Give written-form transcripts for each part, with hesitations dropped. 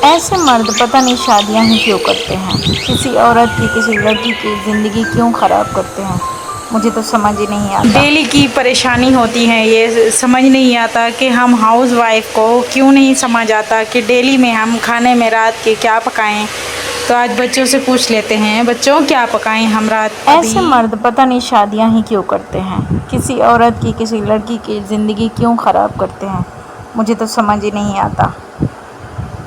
ऐसे मर्द पता नहीं शादियां ही क्यों करते हैं। किसी औरत की, किसी लड़की की ज़िंदगी क्यों ख़राब करते हैं, मुझे तो समझ ही नहीं आता। डेली की परेशानी होती है, ये समझ नहीं आता कि हम हाउस वाइफ को क्यों नहीं समझ आता कि डेली में हम खाने में रात के क्या पकाएं। तो आज बच्चों से पूछ लेते हैं, बच्चों क्या पकाएं हम रात अभी। ऐसे मर्द पता नहीं शादियां ही क्यों करते हैं। किसी औरत की, किसी लड़की की ज़िंदगी क्यों ख़राब करते हैं, मुझे तो समझ ही नहीं आता।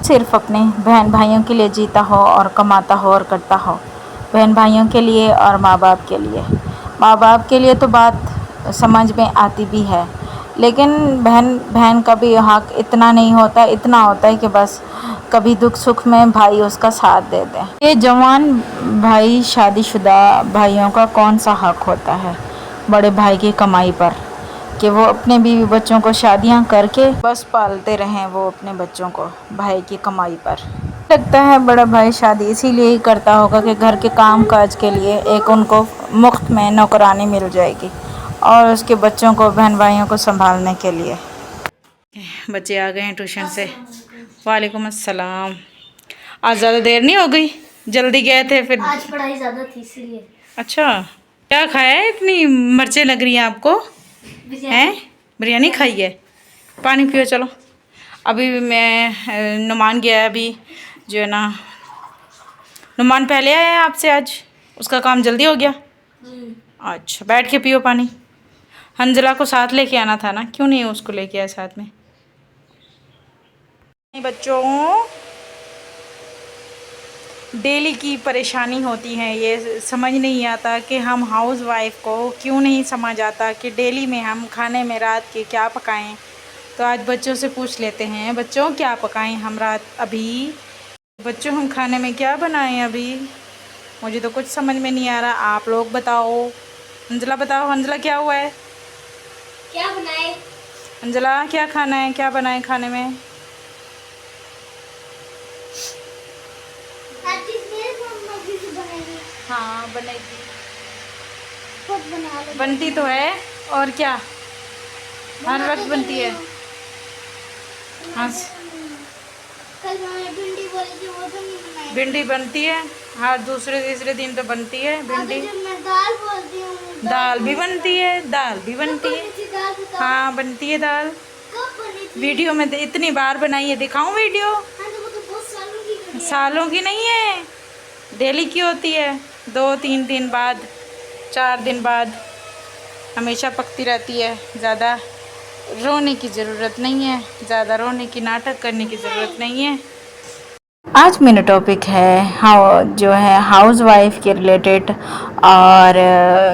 सिर्फ अपने बहन भाइयों के लिए जीता हो और कमाता हो और करता हो। बहन भाइयों के लिए और माँ बाप के लिए। माँ बाप के लिए तो बात समझ में आती भी है, लेकिन बहन बहन का भी हक इतना नहीं होता। इतना होता है कि बस कभी दुख सुख में भाई उसका साथ दे दे। ये जवान भाई, शादीशुदा भाइयों का कौन सा हक होता है बड़े भाई की कमाई पर, कि वो अपने बीवी बच्चों को शादियां करके बस पालते रहें वो अपने बच्चों को भाई की कमाई पर। लगता है बड़ा भाई शादी इसीलिए ही करता होगा कि घर के काम काज के लिए एक उनको मुफ्त में नौकरानी मिल जाएगी और उसके बच्चों को, बहन भाइयों को संभालने के लिए। बच्चे आ गए हैं ट्यूशन से। वालेकुम अस्सलाम। आज ज़्यादा देर नहीं हो गई? जल्दी गए थे फिर? आज पढ़ाई ज्यादा थी इसीलिए। अच्छा, क्या खाया है? इतनी मिर्चें लग रही हैं आपको? हैं? बिरयानी खाई है? पानी पियो चलो। अभी मैं नुमान गया है अभी, जो है ना। नुमान पहले आया है आपसे आज? उसका काम जल्दी हो गया? अच्छा, बैठ के पियो पानी। हंजला को साथ लेके आना था ना, क्यों नहीं उसको लेके आया साथ में? बच्चों, डेली की परेशानी होती है, ये समझ नहीं आता कि हम हाउस वाइफ को क्यों नहीं समझ आता कि डेली में हम खाने में रात के क्या पकाएं। तो आज बच्चों से पूछ लेते हैं, बच्चों क्या पकाएं हम रात अभी। बच्चों, हम खाने में क्या बनाएं अभी? मुझे तो कुछ समझ में नहीं आ रहा, आप लोग बताओ। अंजला बताओ, अंजला क्या हुआ है? क्या बनाए? अंजला क्या खाना है, क्या बनाए खाने में? हाँ बनेगी, खुद बना लो। बनती तो है, और क्या, हर वक्त बनती है। हाँ, कल मैंने भिंडी बोली थी, वो तो नहीं बनाई। भिंडी बनती है हर दूसरे तीसरे दिन तो बनती है भिंडी। जब मैं दाल बोलती हूँ, दाल भी बनती है, दाल भी बनती है। दाल बताओ। हाँ बनती है दाल। कब बनी थी? वीडियो में इतनी बार बनाई है, दिखाऊं वीडियो? हाँ, तो वो तो बहुत सालों की बनी है। सालों की नहीं है, डेली की होती है। 2-3 दिन बाद, 4 दिन बाद, हमेशा पकती रहती है। ज़्यादा रोने की ज़रूरत नहीं है, ज़्यादा रोने की, नाटक करने की ज़रूरत नहीं है। आज मेरा टॉपिक है जो है हाउस वाइफ के रिलेटेड और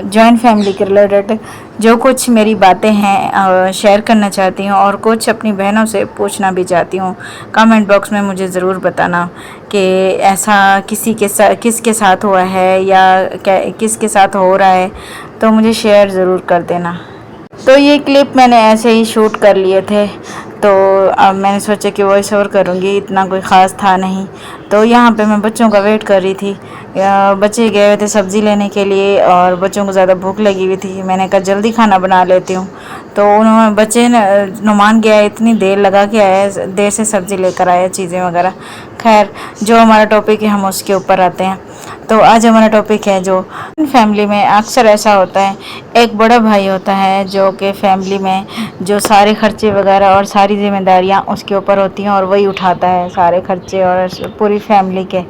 जॉइंट फैमिली के रिलेटेड। जो कुछ मेरी बातें हैं शेयर करना चाहती हूँ और कुछ अपनी बहनों से पूछना भी चाहती हूँ। कमेंट बॉक्स में मुझे ज़रूर बताना कि ऐसा किसके साथ हुआ है या किसके साथ हो रहा है, तो मुझे शेयर ज़रूर कर देना। तो ये क्लिप मैंने ऐसे ही शूट कर लिए थे, तो अब मैंने सोचा कि वॉइस ओवर करूँगी, इतना कोई ख़ास था नहीं। तो यहाँ पे मैं बच्चों का वेट कर रही थी। बच्चे गए हुए थे सब्ज़ी लेने के लिए और बच्चों को ज़्यादा भूख लगी हुई थी। मैंने कहा जल्दी खाना बना लेती हूँ। तो उन्होंने बच्चे नुमान गया, इतनी देर लगा के आया, देर से सब्ज़ी लेकर आया, चीज़ें वगैरह। खैर, जो हमारा टॉपिक है हम उसके ऊपर आते हैं। तो आज हमारा टॉपिक है, जो फैमिली में अक्सर ऐसा होता है, एक बड़ा भाई होता है जो कि फैमिली में जो सारे खर्चे वगैरह और सारी जिम्मेदारियां उसके ऊपर होती हैं और वही उठाता है सारे खर्चे और पूरी फैमिली के।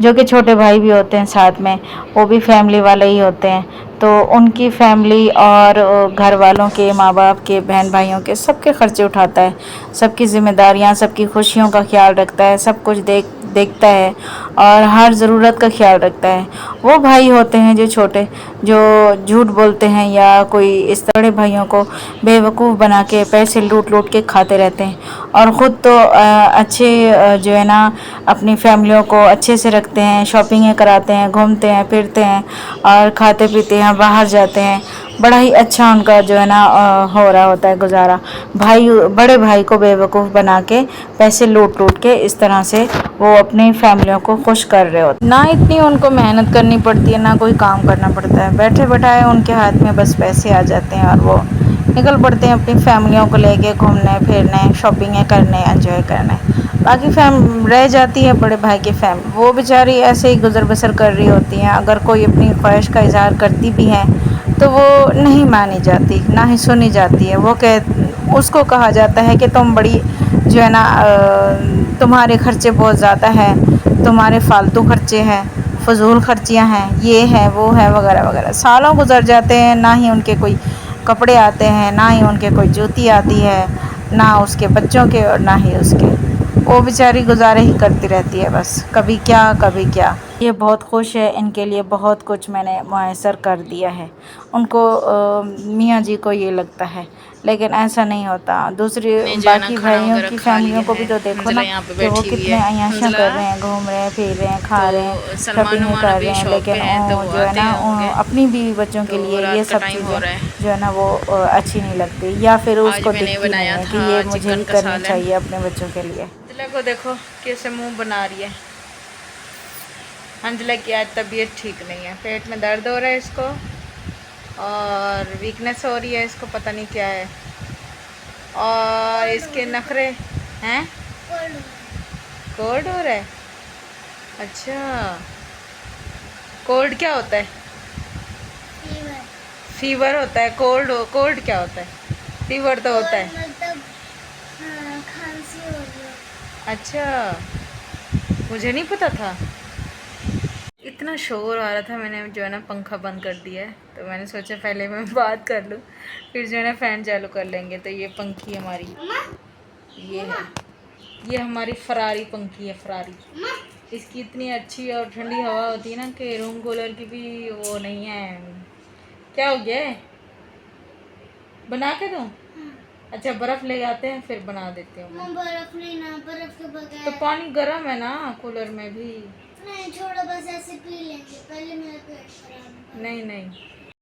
जो कि छोटे भाई भी होते हैं साथ में, वो भी फैमिली वाले ही होते हैं। तो उनकी फैमिली और घर वालों के, माँ बाप के, बहन भाइयों के, सबके खर्चे उठाता है, सबकी जिम्मेदारियां, सबकी खुशियों का ख्याल रखता है, सब कुछ देखता है और हर ज़रूरत का ख्याल रखता है। वो भाई होते हैं जो छोटे, जो झूठ बोलते हैं या कोई इस बड़े भाइयों को बेवकूफ़ बना के पैसे लूट लूट के खाते रहते हैं और ख़ुद तो अच्छे जो है ना अपनी फैमिलियों को अच्छे से रखते हैं, शॉपिंगें कराते हैं, घूमते हैं, फिरते हैं और खाते पीते हैं, बाहर जाते हैं। बड़ा ही अच्छा उनका जो है ना हो रहा होता है गुजारा। भाई, बड़े भाई को बेवकूफ़ बना के पैसे लूट लूट के इस तरह से वो अपनी फैमिलियों को खुश कर रहे होते ना। इतनी उनको मेहनत करनी पड़ती है, ना कोई काम करना पड़ता है, बैठे बैठाए उनके हाथ में बस पैसे आ जाते हैं और वो निकल पड़ते हैं अपनी फैमिलियों को लेके घूमने फिरने, शॉपिंगें करने, एंजॉय करने। बाकी रह जाती है बड़े भाई की वो बेचारी ऐसे ही गुजर बसर कर रही होती हैं। अगर कोई अपनी ख्वाहिश का इजहार करती भी हैं तो वो नहीं मानी जाती, ना ही सुनी जाती है। उसको कहा जाता है कि तुम बड़ी जो है ना तुम्हारे खर्चे बहुत ज़्यादा हैं, तुम्हारे फालतू खर्चे हैं, फजूल खर्चियाँ हैं, ये है वो है वगैरह वगैरह। सालों गुजर जाते हैं, ना ही उनके कोई कपड़े आते हैं, ना ही उनके कोई जूती आती है, ना उसके बच्चों के और ना ही उसके। वो बेचारी गुजारे ही करती रहती है बस, कभी क्या कभी क्या। ये बहुत खुश है, इनके लिए बहुत कुछ मैंने मुयस्सर कर दिया है। उनको मियाँ जी को ये लगता है, लेकिन ऐसा नहीं होता। दूसरी बाकी भाइयों की फैमिलियों को भी तो देखो ना कि वो कितने अय्याशियाँ कर रहे हैं, घूम रहे हैं, फिर रहे हैं, खा रहे हैं, शॉपिंग कर रहे हैं, लेकिन जो है ना अपनी बीवी बच्चों के लिए ये सब चीज़ें जो है ना वो अच्छी नहीं लगती, या फिर उसको दिखती नहीं है कि ये मुझे ही करनी चाहिए अपने बच्चों के लिए। अंजला को देखो कैसे मुंह बना रही है। अंजला की आज तबीयत ठीक नहीं है, पेट में दर्द हो रहा है इसको और वीकनेस हो रही है इसको, पता नहीं क्या है। और इसके नखरे हैं, कोल्ड हो रहा है। अच्छा, कोल्ड क्या होता है? फीवर होता है। कोल्ड क्या होता है? फीवर तो होता है। मतलब खांसी हो रही है। अच्छा, मुझे नहीं पता था। इतना शोर आ रहा था, मैंने जो है ना पंखा बंद कर दिया है। तो मैंने सोचा पहले मैं बात कर लूँ, फिर जो है ना फ़ैन चालू कर लेंगे। तो ये पंखी हमारी ये है, ये हमारी फरारी पंखी है, फरारी। इसकी इतनी अच्छी और ठंडी हवा होती है ना कि रूम कूलर की भी वो नहीं है। क्या हो गया है? बना के दूँ? अच्छा, बर्फ़ ले आते हैं फिर बना देते हैं। बर्फ नहीं ना, बर्फ के बगैर तो पानी गर्म है ना कूलर में भी। नहीं, छोड़ो बस ऐसे पी लेंगे, पहले मेरा पेट खराब है। नहीं नहीं,